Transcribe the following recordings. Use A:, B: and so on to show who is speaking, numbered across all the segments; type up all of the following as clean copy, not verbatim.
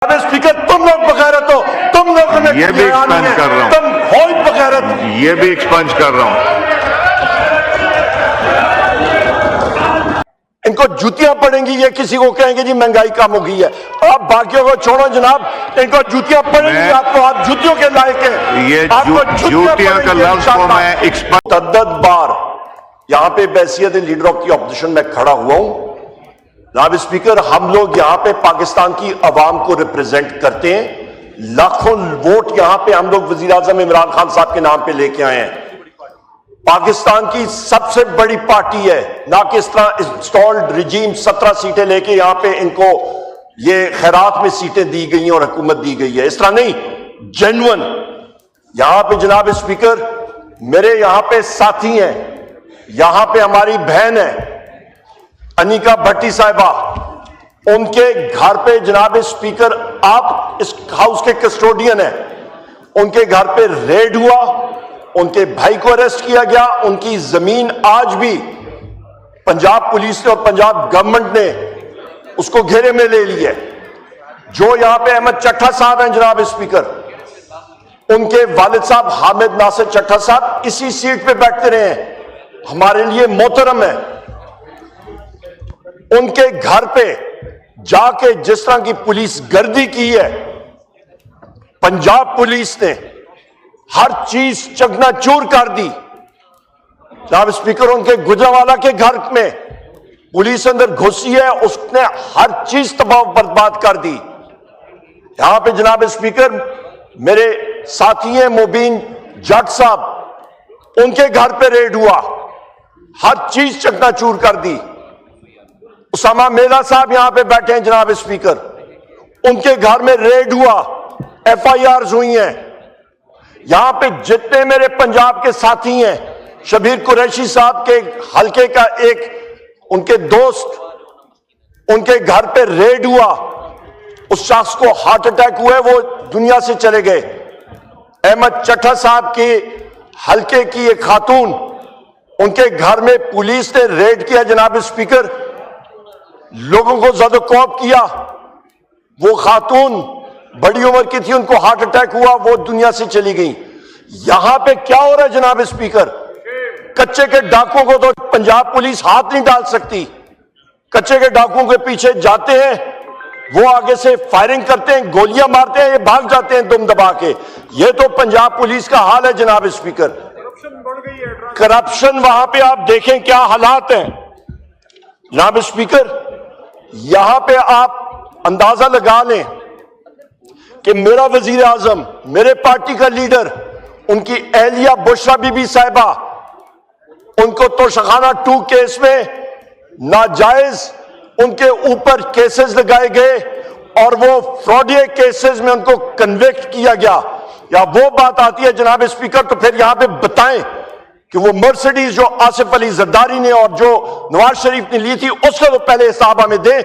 A: Speaker, तुम लोग बगैरत हो, तुम लोगों ने
B: ये भी एक्सपंज कर रहा हूं,
A: तुम हो ही बगैरत।
B: ये भी एक्सपंज कर रहा हूं।
A: इनको जूतियां पड़ेंगी, ये किसी को कहेंगे जी महंगाई कम हो गई है। आप बाकियों को छोड़ो जनाब, इनको जूतियां पड़ेंगी, आपको आप जूतियों के लायक हैं।
B: ये
A: जूतियां
B: का लफ्ज को मैं एक्सपंज
A: तद्दद बार यहां पे बैसियत लीडर ऑफ दी ऑपोजिशन में खड़ा हुआ हूं। जनाब स्पीकर, हम लोग यहां पे पाकिस्तान की अवाम को रिप्रेजेंट करते हैं। लाखों वोट यहां पे हम लोग वजीर आजम इमरान खान साहब के नाम पे लेके आए हैं। पाकिस्तान की सबसे बड़ी पार्टी है, ना कि इस तरह इंस्टॉल्ड रिजीम 17 सीटें लेके यहां पे इनको ये खैरात में सीटें दी गई हैं और हुकूमत दी गई है। इस तरह नहीं, जेन्युइन यहां पे जनाब स्पीकर मेरे यहां पे साथी हैं, यहां पे हमारी बहन है अनिका भट्टी साहिबा, उनके घर पे जनाब स्पीकर आप इस हाउस के कस्टोडियन हैं, उनके घर पे रेड हुआ, उनके भाई को अरेस्ट किया गया। उनकी जमीन आज भी पंजाब पुलिस ने और पंजाब गवर्नमेंट ने उसको घेरे में ले ली है। जो यहां पे अहमद चट्टा साहब हैं जनाब स्पीकर, उनके वालिद साहब हामिद नासिर चट्टा साहब इसी सीट पे बैठते रहे हैं, हमारे लिए मोहतरम है। उनके घर पे जाके जिस तरह की पुलिस गर्दी की है, पंजाब पुलिस ने हर चीज चकनाचूर कर दी। जनाब स्पीकर, उनके गुजरावाला के घर में पुलिस अंदर घुसी है, उसने हर चीज तबाह बर्बाद कर दी। यहां पे जनाब स्पीकर मेरे साथी हैं मुबीन जट साहब, उनके घर पे रेड हुआ, हर चीज चकनाचूर कर दी। उसामा मेला साहब यहां पे बैठे हैं जनाब स्पीकर, उनके घर में रेड हुआ, FIRs हुई हैं। यहां पे जितने मेरे पंजाब के साथी हैं, शबीर कुरैशी साहब के हलके का एक उनके दोस्त, उनके घर पे रेड हुआ, उस शख्स को हार्ट अटैक हुआ, वो दुनिया से चले गए। अहमद चट्टा साहब के हलके की एक खातून, उनके घर में पुलिस ने रेड किया जनाब स्पीकर, लोगों को ज़द-ओ-कौफ किया। वो खातून बड़ी उम्र की थी, उनको हार्ट अटैक हुआ, वो दुनिया से चली गई। यहां पे क्या हो रहा है जनाब स्पीकर? कच्चे के डाकुओं को तो पंजाब पुलिस हाथ नहीं डाल सकती। कच्चे के डाकुओं के पीछे जाते हैं, वो आगे से फायरिंग करते हैं, गोलियां मारते हैं, ये भाग जाते हैं दुम दबा के। ये तो पंजाब पुलिस का हाल है जनाब स्पीकर। करप्शन वहां पे आप देखें क्या हालात हैं जनाब स्पीकर। यहां पे आप अंदाजा लगा लें कि मेरा वजीर आजम, मेरे पार्टी का लीडर, उनकी एहलिया बुशरा बीबी साहिबा, उनको तोशाखाना 2 केस में नाजायज उनके ऊपर केसेस लगाए गए और वो फ्रॉडिये केसेस में उनको कन्विक्ट किया गया। या वो बात आती है जनाब स्पीकर, तो फिर यहां पे बताएं कि वो मर्सिडीज जो आसिफ अली जरदारी ने और जो नवाज शरीफ ने ली थी, उसका तो पहले हिसाब हमें दे।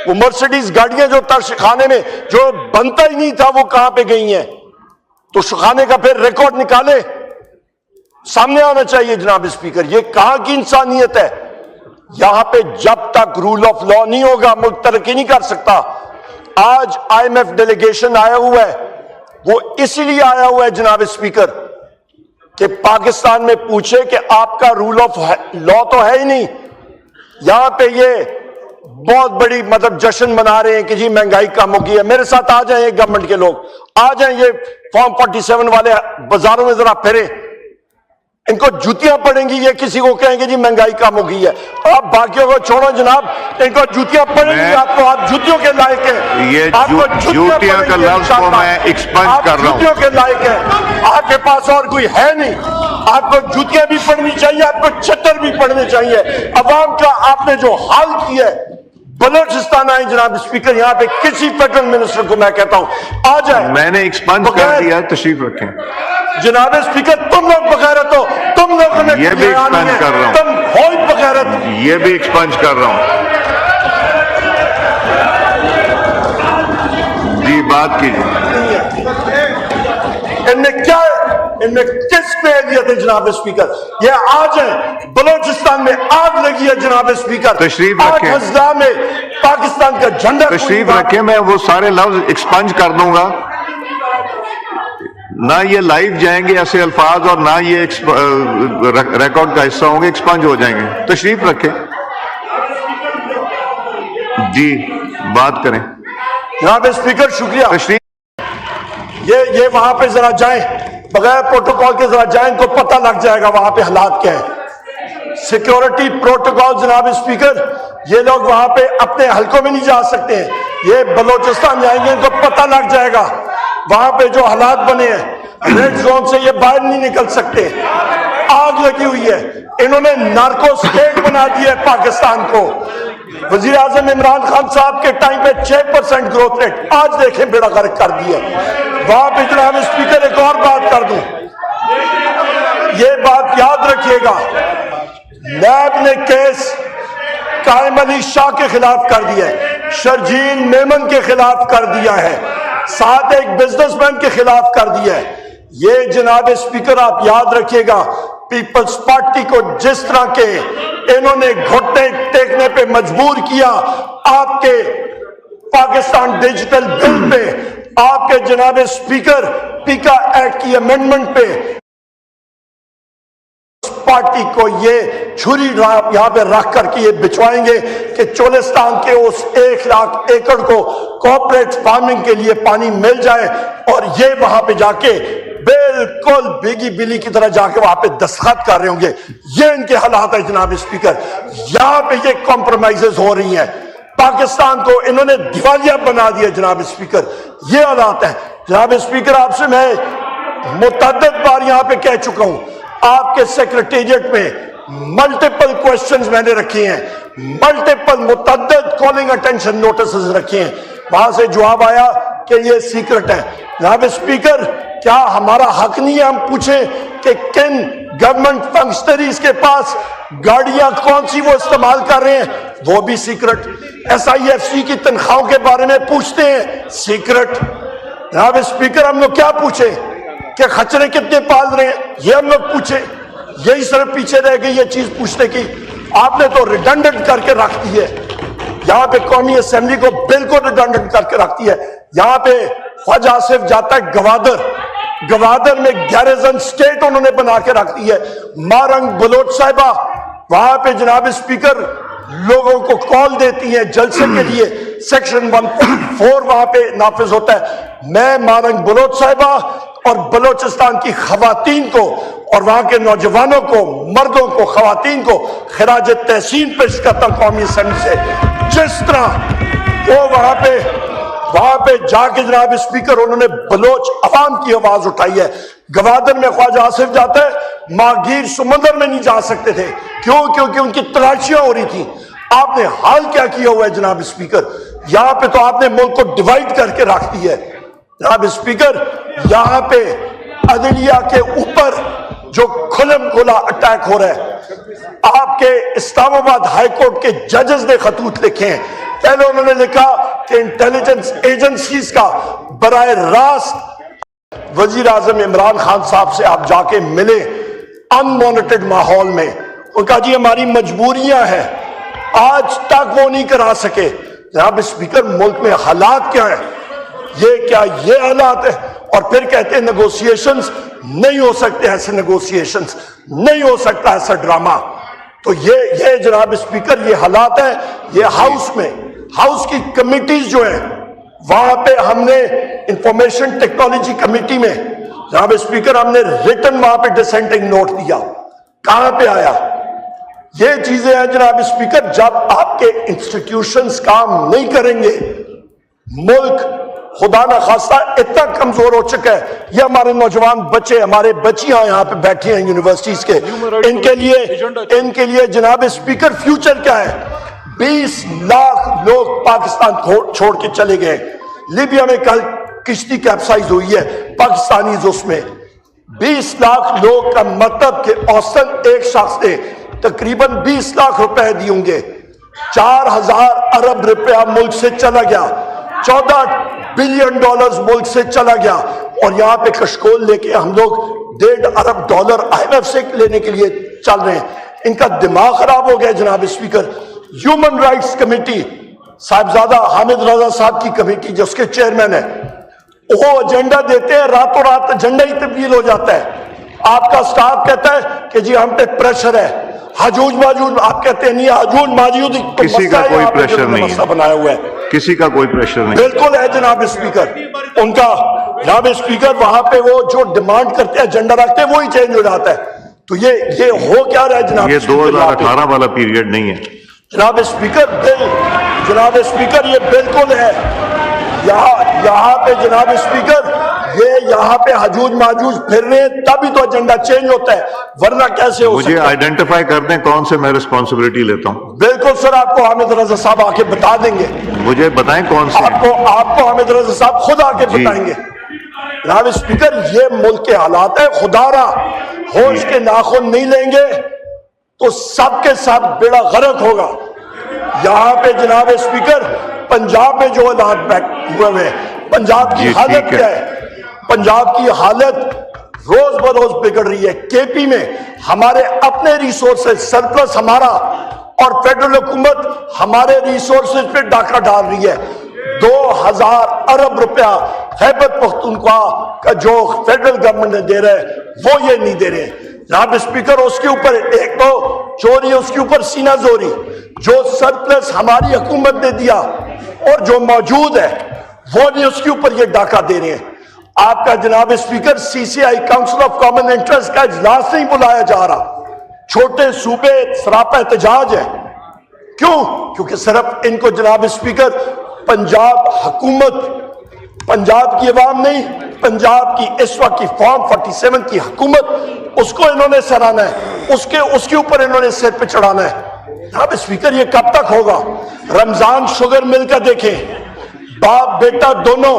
A: वो मर्सिडीज गाड़ियां जो तर्शखाने में जो बनता ही नहीं था, वो कहां पे गई हैं? तो शखाने का फिर रिकॉर्ड निकाले, सामने आना चाहिए जनाब स्पीकर। ये कहां की इंसानियत है? यहां पे जब तक रूल ऑफ लॉ नहीं होगा, मुल्क तरक्की नहीं कर सकता। आज IMF डेलीगेशन आया हुआ है, वो इसीलिए आया हुआ है जनाब स्पीकर कि पाकिस्तान में पूछे कि आपका रूल ऑफ लॉ तो है ही नहीं। यहां पे ये बहुत बड़ी मतलब जश्न मना रहे हैं कि जी महंगाई कम हो गई है। मेरे साथ आ जाएं गवर्नमेंट के लोग, आ जाएं, ये फॉर्म 47 वाले बाजारों में जरा फिरे, इनको जूतियां पड़ेंगी, ये किसी को कहेंगे जी महंगाई कम हो गई है। आप बाकियों को छोड़ो जनाब, इनको जूतियां पड़ेंगी, आपको आप जूतियों के लायक हैं।
B: ये जूतियां का लफ्ज को मैं एक्सपंज कर रहा हूं।
A: जूतियों के लायक हैं, आपके पास और कोई है नहीं। आपको जूतियां भी पड़नी चाहिए, आपको छत्तर भी पड़ने चाहिए। अवाम का आपने जो हाल किया है, बलोचिस्तान आए जनाब स्पीकर, यहां पे किसी फेडरल मिनिस्टर को मैं कहता हूं आ जाए।
B: मैंने एक्सपंज कर दिया, तशरीफ रखें
A: जनाब स्पीकर। तुम लोग बगैरत हो, तुम लोगों ने
B: ये भी एक्सपंज कर रहा हूं,
A: तुम हो ही बगैरत।
B: ये भी एक्सपंज कर रहा हूं जी, बात कीजिए।
A: इनमें क्या, इनमें किस पे एहलियत है जनाब स्पीकर? ये आ जाए, बलोचिस्तान में आग लगी है जनाब स्पीकर।
B: तशरीफ
A: 8
B: रखें।
A: अजला में पाकिस्तान का झंडा
B: तशरीफ रखें, मैं वो सारे लफ्ज एक्सपंज कर दूंगा। ना ये लाइव जाएंगे ऐसे अल्फाज और ना ये रिकॉर्ड का हिस्सा होंगे, एक्सपंज हो जाएंगे। तशरीफ रखें जी, बात करें।
A: जनाब स्पीकर शुक्रिया।
B: तशरीफ
A: ये वहां पे जरा जाएं, बगैर प्रोटोकॉल के जरा जाएं, इनको पता लग जाएगा वहां पे हालात क्या है। सिक्योरिटी प्रोटोकॉल जनाब स्पीकर, ये लोग वहां पे अपने हलकों में नहीं जा सकते हैं। ये बलोचिस्तान जाएंगे, इनको पता लग जाएगा वहां पे जो हालात बने हैं। रेड जोन से ये बाहर नहीं निकल सकते। आग लगी हुई है, इन्होंने नार्को स्टेट बना दिया है पाकिस्तान को। वजीर आजम इमरान खान साहब के टाइम पे 6% ग्रोथ रेट, आज देखें बेड़ा गर्क कर दिया। वहां पे जनाब स्पीकर एक और बात कर दूं, ये बात याद रखिएगा, नैब ने केस कायम अली शाह के खिलाफ कर दिया है, शर्जील मेमन के खिलाफ कर दिया है, साथ एक बिजनेसमैन के खिलाफ कर दिया है। ये जनाब स्पीकर आप याद रखिएगा, पीपल्स पार्टी को जिस तरह के इन्होंने घुटने टेकने पे मजबूर किया आपके पाकिस्तान डिजिटल बिल पे, आपके जनाब स्पीकर पीका एक्ट की अमेंडमेंट पे, पार्टी को ये छुरी यहां पे रख करके ये बिछवाएंगे कि चोलिस्तान के उस 1 लाख एकड़ को कॉर्पोरेट फार्मिंग के लिए पानी मिल जाए, और ये वहां पे जाके बिल्कुल बेगी बिली की तरह जाके वहां पे दस्तखत कर रहे होंगे। ये इनके हालात है जनाब स्पीकर। यहां पे ये कॉम्प्रोमाइजेस हो रही हैं, पाकिस्तान को इन्होंने दिवालिया बना दिया जनाब स्पीकर। ये हालात है जनाब स्पीकर। आपसे मैं मुतअद्दिद बार यहां पे कह चुका हूं, आपके सेक्रेटेरिएट में मल्टीपल क्वेश्चंस मैंने रखे हैं, मल्टीपल मुतअद्दिद कॉलिंग अटेंशन नोटिस रखे हैं, वहां से जवाब आया कि ये सीक्रेट है। जनाब स्पीकर, क्या हमारा हक नहीं है हम पूछें कि किन गवर्नमेंट फंक्शनरीज के पास गाड़ियां कौन सी वो इस्तेमाल कर रहे हैं, वो भी सीक्रेट। SIFC की तनख्वाहों के बारे में पूछते हैं, सीक्रेट। जनाब स्पीकर, हम लोग क्या पूछे कि खच्चरे कितने पाल रहे हैं, ये हम लोग पूछे? यही सिर्फ पीछे रह गई ये चीज पूछने की। आपने तो रिडंडेंट करके रख दी है, यहां पे कौमी असेंबली को बिल्कुल रिडंडेंट करके रखती है। यहां पे ख्वाजा आसिफ जाता है गवादर में गैरिजन स्टेट उन्होंने बना के रख दी है। मारंग बलोच साहिबा वहां पे जनाब स्पीकर लोगों को कॉल देती हैं जलसे के लिए, सेक्शन 1.4 वहां पे नाफिज होता है। मैं मारंग बलोच साहिबा और बलोचिस्तान की खवातीन को और वहां के नौजवानों को, मर्दों को, खवातीन को खिराज तहसीन पेश करता हूं कौमी असेंबली से। जिस तरह वो वहां पे जाके जनाब स्पीकर उन्होंने बलोच अवाम की आवाज उठाई है। गवादर में ख्वाजा आसिफ जाता है, मागीर समंदर में नहीं जा सकते थे, क्यों? क्योंकि उनकी तलाशियां हो रही थी। आपने हाल क्या किया हुआ है जनाब स्पीकर? यहां पे तो आपने मुल्क को डिवाइड करके रख दिया है जनाब स्पीकर। यहां पे अदलिया के ऊपर जो खुलम खुला अटैक हो रहा है, आपके इस्लामाबाद हाईकोर्ट के जजेस ने खतूत लिखे हैं। पहले उन्होंने लिखा कि इंटेलिजेंस एजेंसीज का बराए रास्त वजीर आजम इमरान खान साहब से आप जाके मिले अनमॉनिटर्ड माहौल में, उनका जी हमारी मजबूरियां हैं, आज तक वो नहीं करा सके। जनाब स्पीकर, मुल्क में हालात क्या है? ये हालात है, और फिर कहते हैं नेगोशिएशंस नहीं हो सकते, ऐसे नेगोशिएशंस नहीं हो सकता, ऐसा ड्रामा। तो ये जनाब स्पीकर ये हालात है। ये हाउस की कमिटीज जो है वहां पे हमने इंफॉर्मेशन टेक्नोलॉजी कमेटी में जनाब स्पीकर हमने रिटन वहां पे डिसेंटिंग नोट दिया। कहां पे आया? ये चीजें हैं जनाब स्पीकर। जब आपके इंस्टीट्यूशंस काम नहीं करेंगे, मुल्क खुदा न खास्ता इतना कमजोर हो चुका है। ये हमारे नौजवान बच्चे, हमारे बच्चियां यहाँ पे बैठी हैं यूनिवर्सिटीज के, इनके लिए जनाब स्पीकर फ्यूचर क्या है? 20 लाख लोग पाकिस्तान छोड़ के चले गए। लीबिया में कल किश्ती कैप्साइज हुई है पाकिस्तानी, उसमें 20 लाख लोग का मतलब कि औसतन एक शख्स ने तकरीबन 20 लाख रुपए दिए होंगे। 4000 अरब रुपया मुल्क से चला गया, 14 बिलियन डॉलर्स मुल्क से चला गया, और यहां पे कशकोल लेके हम लोग $1.5 अरब IMF से लेने के लिए चल रहे हैं। ان کا دماغ خراب ہو گیا جناب اسپیکر. ہیومن رائٹس کمیٹی صاحبزادہ حامد رضا صاحب کی کمیٹی جس کے چیئرمین ہے, وہ ایجنڈا دیتے ہیں, راتوں رات ایجنڈا ہی تبدیل ہو جاتا ہے. آپ کا سٹاف کہتا ہے کہ جی ہم پہ پریشر ہے. حجوج ماجوج آپ کہتے ہیں نہیں, حجوج ماجوج
B: کسی کا کوئی پریشر نہیں ہے,
A: بنایا ہوا ہے.
B: کسی کا کوئی پریشر نہیں.
A: بالکل ہے جناب اسپیکر. ان کا جناب اسپیکر وہاں پہ وہ جو ڈیمانڈ کرتے ہیں ایجنڈا رکھتے ہیں وہی چینج ہو جاتا ہے. تو یہ ہو کیا رہا ہے جناب
B: یہ
A: اسپیکر؟
B: 2018 والا پیریڈ نہیں ہے
A: جناب اسپیکر. جناب اسپیکر یہ بالکل ہے. یہاں پہ جناب اسپیکر یہ یہاں پہ حجوج ماجوج پھر رہے ہیں تبھی تو ایجنڈا چینج ہوتا ہے, ورنہ کیسے ہو
B: مجھے
A: سکتا ہے؟
B: آئیڈینٹیفائی کر دیں کون سے میں رسپانسبلٹی لیتا ہوں.
A: بالکل سر, آپ کو حامد رضا صاحب آ کے بتا دیں گے.
B: مجھے بتائیں کون سے.
A: آپ کو حامد رضا صاحب خود آ کے
B: جی.
A: بتائیں گے. جناب اسپیکر یہ ملک کے حالات ہے, خدا را ہوش کے ناخن نہیں لیں گے تو سب کے سب بیڑا غرق ہوگا. یہاں پہ جناب اسپیکر پنجاب میں جو حالات ہوئے ہوئے, پنجاب کی حالت کیا ہے؟ پنجاب کی حالت روز بروز بگڑ رہی ہے. کے پی میں ہمارے اپنے ریسورسز سرپلس ہمارا, اور فیڈرل حکومت ہمارے ریسورسز پہ ڈاکہ ڈال رہی ہے. 2000 ارب روپیہ خیبر پختونخوا کا جو فیڈرل گورنمنٹ نے دے رہے ہیں وہ یہ نہیں دے رہے. جناب اسپیکر اس کے اوپر ایک تو چوری, اس کے اوپر سینہ زوری. جو سرپلس ہماری حکومت نے دیا اور جو موجود ہے وہ نہیں, اس کے اوپر یہ ڈاکہ دے رہے ہیں. آپ کا جناب speaker C C I council of common interest کا اجلاس نہیں بلایا جا رہا. چھوٹے صوبے سراپا احتجاج ہے. کیوں؟ کیونکہ صرف ان کو جناب اسپیکر پنجاب حکومت, پنجاب کی عوام نہیں, پنجاب کی اس وقت کی فارم 47 کی حکومت, اس کو انہوں نے سرانا ہے, اس کے اوپر انہوں نے سر پہ چڑھانا ہے. جناب اسپیکر یہ کب تک ہوگا؟ رمضان شوگر مل کا دیکھیں, باپ بیٹا دونوں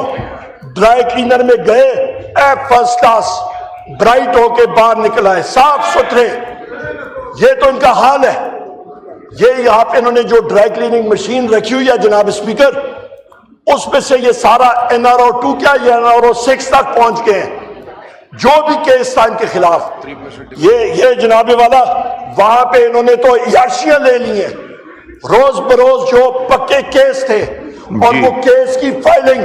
A: ڈرائی کلینر میں گئے, فرسٹ کلاس برائٹ ہو کے باہر نکل آئے, صاف ستھرے. یہ تو ان کا حال ہے. یہ یہاں پہ انہوں نے جو ڈرائی کلیننگ مشین رکھی ہوئی ہے جناب اسپیکر, اس میں سے یہ سارا NRO2 کیا یہ NRO6 تک پہنچ گئے ہیں. جو بھی کیس تھا ان کے خلاف, یہ جناب والا وہاں پہ انہوں نے تو عیاشیاں لے لی ہیں. روز بروز جو پکے کیس تھے اور وہ کیس کی فائلنگ,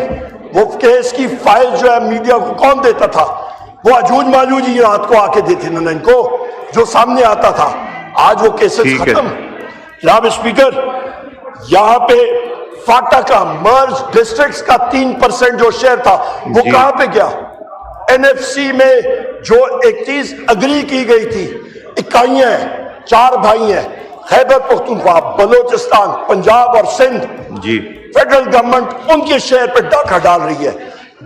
A: وہ کیس کی فائل جو ہے میڈیا کو کون دیتا تھا؟ وہ حجوج ماجوج ہی رات کو آ کے دیتے انہوں نے ان کو, جو سامنے آتا تھا. آج وہ کیسز ختم. جناب اسپیکر یہاں پہ فاٹا کا مرج ڈسٹرکٹس کا 3% جو شیئر تھا وہ کہاں پہ گیا؟ NFC میں جو ایک چیز اگری کی گئی تھی, اکائیاں ہیں, 4 بھائی ہیں, خیبر پختونخوا, بلوچستان, پنجاب اور سندھ. فیڈرل گورنمنٹ ان کے شہر پہ ڈاکہ ڈال رہی ہے.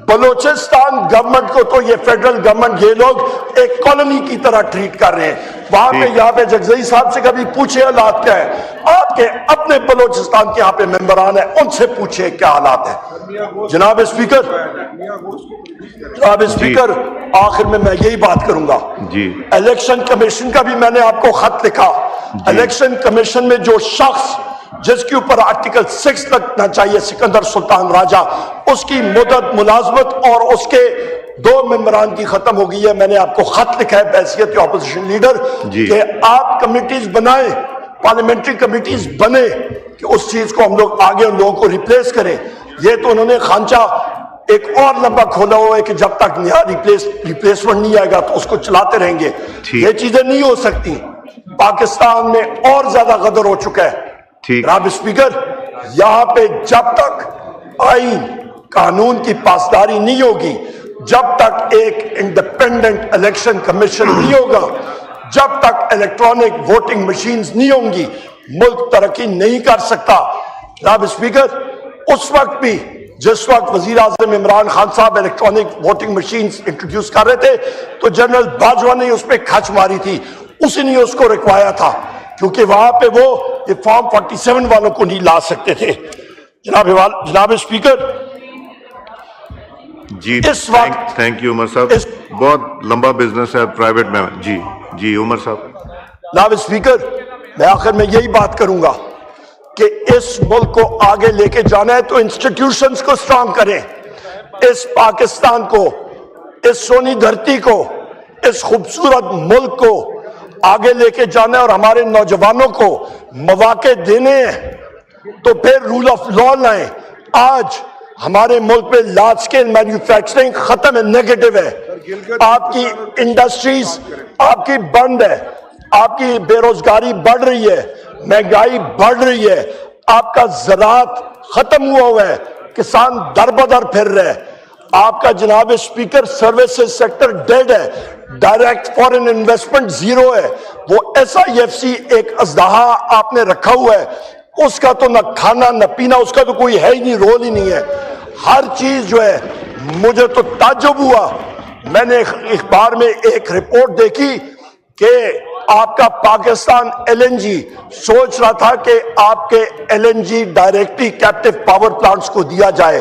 A: بلوچستان گورنمنٹ کو تو یہ فیڈرل گورنمنٹ یہ لوگ ایک کالونی کی طرح ٹریٹ کر رہے ہیں. وہاں پہ یہاں پہ جگزئی صاحب سے کبھی پوچھے حالات کیا ہے, آپ کے اپنے بلوچستان کے یہاں پہ ممبران ہیں, ان سے پوچھے کیا حالات ہیں. جناب اسپیکر آخر میں یہی بات کروں گا. الیکشن کمیشن کا بھی میں نے آپ کو خط لکھا. الیکشن کمیشن میں جو شخص جس کے اوپر آرٹیکل 6 لگنا چاہیے, سکندر سلطان راجہ, اس کی مدت ملازمت اور اس کے 2 ممبران کی ختم ہو گئی ہے. میں نے آپ کو خط لکھا ہے بحیثیت اپوزیشن لیڈر کہ آپ کمیٹیز بنائیں, پارلیمنٹری کمیٹیز بنے کہ اس چیز کو ہم لوگ آگے ان لوگوں کو ریپلیس کریں. یہ تو انہوں نے خانچہ ایک اور لمبا کھولا ہوا ہے کہ جب تک نیا ریپلیسمنٹ نہیں آئے گا تو اس کو چلاتے رہیں گے. یہ چیزیں نہیں ہو سکتی. پاکستان میں اور زیادہ غدر ہو چکا ہے. جناب اسپیکر یہاں پہ جب تک آئین قانون کی پاسداری نہیں ہوگی, جب تک ایک انڈیپینڈنٹ الیکشن کمیشن نہیں ہوگا, جب تک الیکٹرانک ووٹنگ مشینز نہیں ہوں گی, ملک ترقی نہیں کر سکتا. جناب اسپیکر اس وقت بھی جس وقت وزیر اعظم عمران خان صاحب الیکٹرانک ووٹنگ مشینز انٹروڈیوس کر رہے تھے تو جنرل باجوہ نے اس پہ کھچ ماری تھی, اسی نے اس کو رکوایا تھا کیونکہ وہاں پہ وہ یہ فارم 47 والوں کو نہیں لا سکتے تھے. جناب اسپیکر اس وقت
B: تھینک یو عمر صاحب, بہت لمبا بزنس ہے پرائیویٹ میں. جی عمر صاحب.
A: جناب اسپیکر میں آخر میں یہی بات کروں گا کہ اس ملک کو آگے لے کے جانا ہے تو انسٹیٹیوشنز کو سٹرانگ کریں. اس پاکستان کو, اس سونی دھرتی کو, اس خوبصورت ملک کو آگے لے کے جانا ہے اور ہمارے نوجوانوں کو مواقع دینے ہیں تو پھر رول آف لا لائیں. آج ہمارے ملک میں لارج اسکیل مینوفیکچرنگ ختم ہے, نیگیٹو ہے. آپ کی انڈسٹریز آپ کی بند ہے, آپ کی بے روزگاری بڑھ رہی ہے, مہنگائی بڑھ رہی ہے, آپ کا زراعت ختم ہوا ہے, کسان در بدر پھر رہے. آپ کا جناب اسپیکر سروسز سیکٹر ڈیڈ ہے, ڈائریکٹ فورن انویسٹمنٹ زیرو ہے. وہ SIFC ایک ازدہا آپ نے رکھا ہوا ہے, اس کا تو نہ کھانا نہ پینا, اس کا تو کوئی ہے ہی نہیں, رول ہی نہیں ہے. ہر چیز جو ہے, مجھے تو تعجب ہوا. میں نے اخبار میں ایک رپورٹ دیکھی کہ آپ کا پاکستان LNG سوچ رہا تھا کہ آپ کے LNG directly captive power plants کو دیا جائے,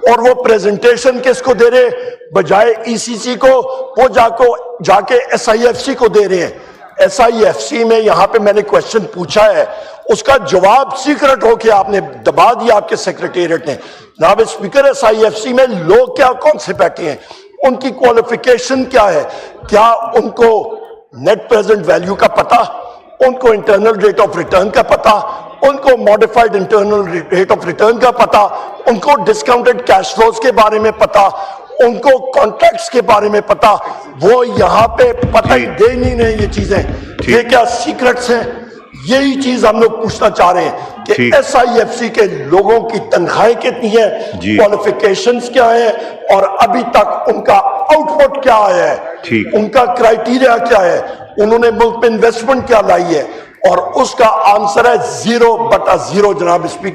A: اور وہ پریزنٹیشن کس کو دے رہے, بجائے ECC کو وہ جا کے SIFC کو دے رہے ہیں. SIFC میں یہاں پہ میں نے کوشچن پوچھا ہے, اس کا جواب سیکرٹ ہو کے آپ نے دبا دیا آپ کے سیکریٹریٹ نے. جناب اسپیکر, SIFC میں لوگ کیا کون سے بیٹھے ہیں, ان کی کوالیفیکیشن کیا ہے, کیا ان کو نیٹ پریزنٹ ویلیو کا پتا, ان کو انٹرنل ریٹ آف ریٹرن کا پتا, ان کو modified internal rate of return کا پتا, ان کو ڈسکاؤنٹڈ کیش فلوز کے بارے میں پتا, ان کو کانٹریکٹس کے بارے میں پتا. وہ یہاں پہ پتہ ہی دے نہیں رہے یہ چیزیں. یہ کیا سیکرٹس ہیں؟ یہی چیز ہم لوگ پوچھنا چاہ رہے ہیں کہ SIFC کے لوگوں کی تنخواہیں کتنی ہیں, کوالیفیکیشنز کیا ہیں, اور ابھی تک ان کا آؤٹ پٹ کیا آیا ہے, ان کا کرائیٹیریا کیا ہے, انہوں نے ملک میں انویسٹمنٹ کیا لائی ہے, اور اس کا آنسر ہے 0/0 جناب اسپیکر.